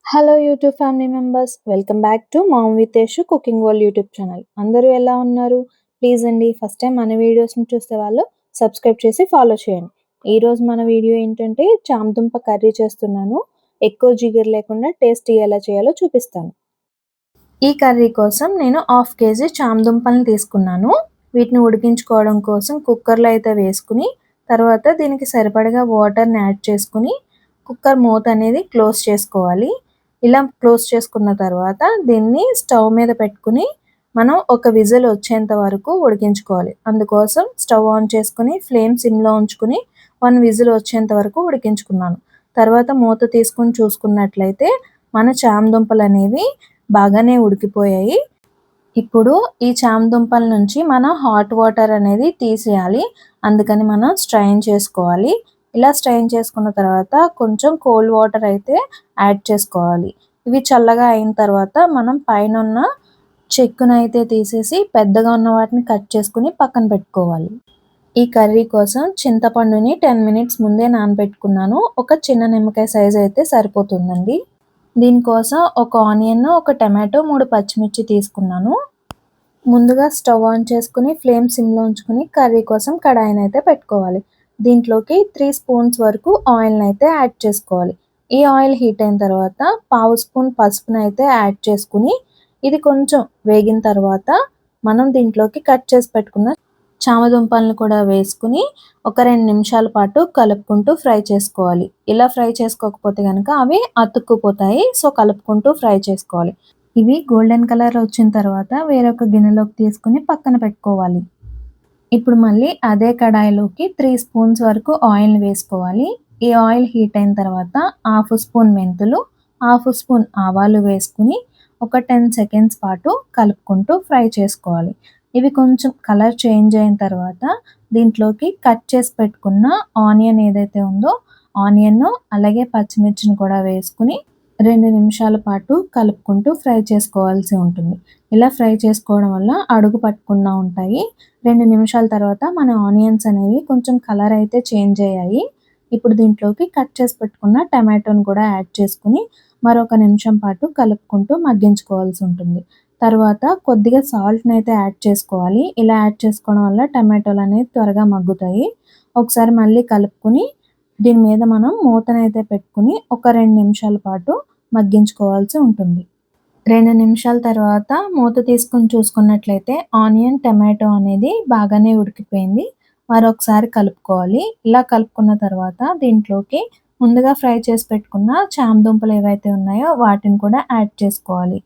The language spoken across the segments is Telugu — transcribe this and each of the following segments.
Hello YouTube family members, welcome back to mom with Yashu cooking world YouTube channel. అందరూ ఎలా ఉన్నారు? ప్లీజ్ అండి, ఫస్ట్ టైం మన వీడియోస్ని చూస్తే వాళ్ళు సబ్స్క్రైబ్ చేసి ఫాలో చేయండి. ఈరోజు మన వీడియో ఏంటంటే చామదుంప కర్రీ చేస్తున్నాను. ఎక్కువ జిగురు లేకుండా టేస్టీ ఎలా చేయాలో చూపిస్తాను. ఈ కర్రీ కోసం నేను 1/2 kg చామదుంపల్ని తీసుకున్నాను. వీటిని ఉడికించుకోవడం కోసం కుక్కర్లో అయితే వేసుకుని తర్వాత దీనికి సరిపడగా వాటర్ని యాడ్ చేసుకుని కుక్కర్ మూత అనేది క్లోజ్ చేసుకోవాలి. ఇలా క్లోజ్ చేసుకున్న తర్వాత దీన్ని స్టవ్ మీద పెట్టుకుని మనం ఒక విజిల్ వచ్చేంత వరకు ఉడికించుకోవాలి. అందుకోసం స్టవ్ ఆన్ చేసుకుని ఫ్లేమ్ సిమ్లో ఉంచుకుని 1 విజిల్ వచ్చేంత వరకు ఉడికించుకున్నాను. తర్వాత మూత తీసుకుని చూసుకున్నట్లయితే మన చామదుంపలు అనేవి బాగానే ఉడికిపోయాయి. ఇప్పుడు ఈ చామదుంపల నుంచి మనం హాట్ వాటర్ అనేది తీసేయాలి. అందుకని మనం స్ట్రైన్ చేసుకోవాలి. ఇలా స్ట్రైన్ చేసుకున్న తర్వాత కొంచెం కోల్డ్ వాటర్ అయితే యాడ్ చేసుకోవాలి. ఇవి చల్లగా అయిన తర్వాత మనం పైనున్న చెక్కునైతే తీసేసి పెద్దగా ఉన్న వాటిని కట్ చేసుకుని పక్కన పెట్టుకోవాలి. ఈ కర్రీ కోసం చింతపండుని 10 మినిట్స్ ముందే నానబెట్టుకున్నాను. ఒక చిన్న నిమ్మకాయ సైజ్ అయితే సరిపోతుందండి. దీనికోసం ఒక ఆనియన్, ఒక టమాటో, 3 పచ్చిమిర్చి తీసుకున్నాను. ముందుగా స్టవ్ ఆన్ చేసుకుని ఫ్లేమ్ సిమ్లో ఉంచుకుని కర్రీ కోసం కడాయిని అయితే పెట్టుకోవాలి. దీంట్లోకి 3 స్పూన్స్ వరకు ఆయిల్ని అయితే యాడ్ చేసుకోవాలి. ఈ ఆయిల్ హీట్ అయిన తర్వాత 1/2 స్పూన్ పసుపుని అయితే యాడ్ చేసుకుని ఇది కొంచెం వేగిన తర్వాత మనం దీంట్లోకి కట్ చేసి పెట్టుకున్న చామదుంపలను కూడా వేసుకుని ఒక 2 నిమిషాల పాటు కలుపుకుంటూ ఫ్రై చేసుకోవాలి. ఇలా ఫ్రై చేసుకోకపోతే కనుక అవి అతుక్కుపోతాయి. సో కలుపుకుంటూ ఫ్రై చేసుకోవాలి. ఇవి గోల్డెన్ కలర్ వచ్చిన తర్వాత వేరొక గిన్నెలోకి తీసుకుని పక్కన పెట్టుకోవాలి. ఇప్పుడు మళ్ళీ అదే కడాయిలోకి 3 స్పూన్స్ వరకు ఆయిల్ వేసుకోవాలి. ఈ ఆయిల్ హీట్ అయిన తర్వాత 1/2 స్పూన్ మెంతులు, 1/2 స్పూన్ ఆవాలు వేసుకుని ఒక 10 సెకండ్స్ పాటు కలుపుకుంటూ ఫ్రై చేసుకోవాలి. ఇవి కొంచెం కలర్ చేంజ్ అయిన తర్వాత దీంట్లోకి కట్ చేసి పెట్టుకున్న ఆనియన్ ఏదైతే ఉందో ఆనియన్ అలాగే పచ్చిమిర్చిని కూడా వేసుకుని 2 నిమిషాల పాటు కలుపుకుంటూ ఫ్రై చేసుకోవాల్సి ఉంటుంది. ఇలా ఫ్రై చేసుకోవడం వల్ల అడుగు పట్టకుండా ఉంటాయి. 2 నిమిషాల తర్వాత మన ఆనియన్స్ అనేవి కొంచెం కలర్ అయితే చేంజ్ అయ్యాయి. ఇప్పుడు దీంట్లోకి కట్ చేసి పెట్టుకున్న టమాటోని కూడా యాడ్ చేసుకుని మరొక నిమిషం పాటు కలుపుకుంటూ మగ్గించుకోవాల్సి ఉంటుంది. తర్వాత కొద్దిగా సాల్ట్‌ని అయితే యాడ్ చేసుకోవాలి. ఇలా యాడ్ చేసుకోవడం వల్ల టమాటోలు అనేవి త్వరగా మగ్గుతాయి. ఒకసారి మళ్ళీ కలుపుకొని దీని మీద మనం మూతనైతే పెట్టుకుని ఒక 2 నిమిషాల పాటు మగ్గించుకోవాల్సి ఉంటుంది. 2 నిమిషాల తర్వాత మూత తీసుకొని చూసుకున్నట్లయితే ఆనియన్, టమాటో అనేది బాగానే ఉడికిపోయింది. మరొకసారి కలుపుకోవాలి. ఇలా కలుపుకున్న తర్వాత దీంట్లోకి ముందుగా ఫ్రై చేసి పెట్టుకున్న చామదుంపలు ఏవైతే ఉన్నాయో వాటిని కూడా యాడ్ చేసుకోవాలి.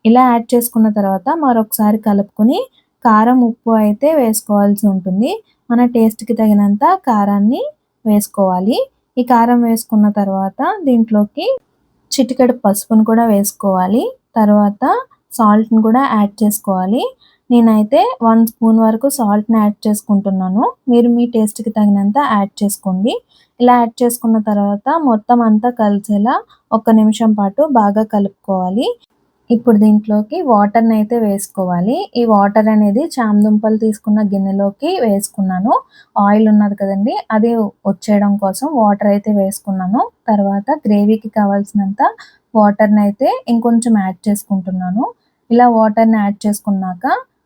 ఇలా యాడ్ చేసుకున్న తర్వాత మరొకసారి కలుపుకొని కారం, ఉప్పు అయితే వేసుకోవాల్సి ఉంటుంది. మన టేస్ట్‌కి తగినంత కారాన్ని వేసుకోవాలి. ఈ కారం వేసుకున్న తర్వాత దీంట్లోకి చిటికెడు పసుపును కూడా వేసుకోవాలి. తర్వాత సాల్ట్‌ని కూడా యాడ్ చేసుకోవాలి. నేనైతే 1 స్పూన్ వరకు సాల్ట్‌ని యాడ్ చేసుకుంటున్నాను. మీరు మీ టేస్ట్‌కి తగినంత యాడ్ చేసుకోండి. ఇలా యాడ్ చేసుకున్న తర్వాత మొత్తం అంతా కలిసేలా ఒక నిమిషం పాటు బాగా కలుపుకోవాలి. ఇప్పుడు దీంట్లోకి వాటర్‌ని అయితే వేసుకోవాలి. ఈ వాటర్ అనేది చామదుంపలు తీసుకున్న గిన్నెలోకి వేసుకున్నాను. ఆయిల్ ఉన్నది కదండీ! అది వచ్చేయడం కోసం వాటర్ అయితే వేసుకున్నాను. తర్వాత గ్రేవీకి కావాల్సినంత వాటర్‌ని అయితే ఇంకొంచెం యాడ్ చేసుకుంటున్నాను. ఇలా వాటర్‌ని యాడ్ చేసుకున్నాక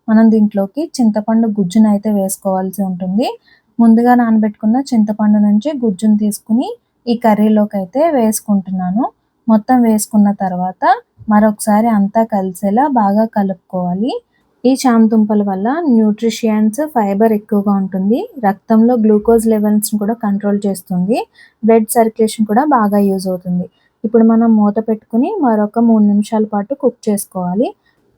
మనం దీంట్లోకి చింతపండు గుజ్జుని అయితే వేసుకోవాల్సి ఉంటుంది. ముందుగా నానబెట్టుకున్న చింతపండు నుంచి గుజ్జుని తీసుకుని ఈ కర్రీలోకి అయితే వేసుకుంటున్నాను. మొత్తం వేసుకున్న తర్వాత మరొకసారి అంతా కలిసేలా బాగా కలుపుకోవాలి. ఈ చామదుంపల వల్ల న్యూట్రిషియన్స్, ఫైబర్ ఎక్కువగా ఉంటుంది. రక్తంలో గ్లూకోజ్ లెవెల్స్‌ని కూడా కంట్రోల్ చేస్తుంది. బ్లడ్ సర్క్యులేషన్ కూడా బాగా యూజ్ అవుతుంది. ఇప్పుడు మనం మూత పెట్టుకుని మరొక 3 నిమిషాల పాటు కుక్ చేసుకోవాలి.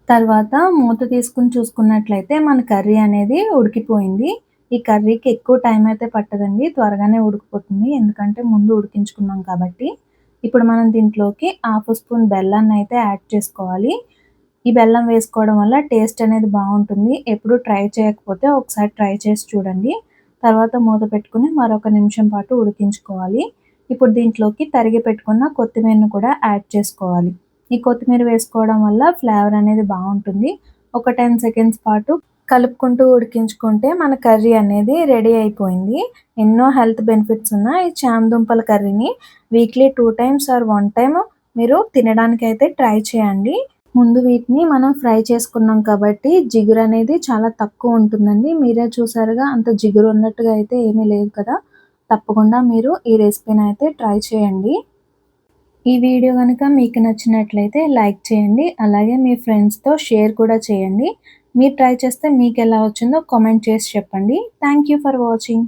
తర్వాత మూత తీసుకొని చూసుకున్నట్లయితే మన కర్రీ అనేది ఉడికిపోయింది. ఈ కర్రీకి ఎక్కువ టైం అయితే పట్టదండి. త్వరగానే ఉడికిపోతుంది. ఎందుకంటే ముందు ఉడికించుకున్నాం కాబట్టి. ఇప్పుడు మనం దీంట్లోకి 1/2 స్పూన్ బెల్లాన్ని అయితే యాడ్ చేసుకోవాలి. ఈ బెల్లం వేసుకోవడం వల్ల టేస్ట్ అనేది బావుంటుంది. ఎప్పుడు ట్రై చేయకపోతే ఒకసారి ట్రై చేసి చూడండి. తర్వాత మూత పెట్టుకుని మరొక నిమిషం పాటు ఉడికించుకోవాలి. ఇప్పుడు దీంట్లోకి తరిగి పెట్టుకున్న కొత్తిమీరను కూడా యాడ్ చేసుకోవాలి. ఈ కొత్తిమీర వేసుకోవడం వల్ల ఫ్లేవర్ అనేది బావుంటుంది. ఒక 10 సెకండ్స్ పాటు కలుపుకుంటూ ఉడికించుకుంటే మన కర్రీ అనేది రెడీ అయిపోయింది. ఎన్నో హెల్త్ బెనిఫిట్స్ ఉన్న ఈ చామదుంపల కర్రీని వీక్లీ 2 టైమ్స్ ఆర్ 1 టైమ్ మీరు తినడానికైతే ట్రై చేయండి. ముందు వీటిని మనం ఫ్రై చేసుకున్నాం కాబట్టి జిగురు అనేది చాలా తక్కువ ఉంటుందండి. మీరే చూసారుగా అంత జిగురు ఉన్నట్టుగా అయితే ఏమీ లేదు కదా! తప్పకుండా మీరు ఈ రెసిపీనైతే ట్రై చేయండి. ఈ వీడియో గనుక మీకు నచ్చినట్లయితే లైక్ చేయండి. అలాగే మీ ఫ్రెండ్స్‌తో షేర్ కూడా చేయండి. మీరు ట్రై చేస్తే మీకెలా వచ్చిందో కామెంట్ చేసి చెప్పండి. Thank you for watching.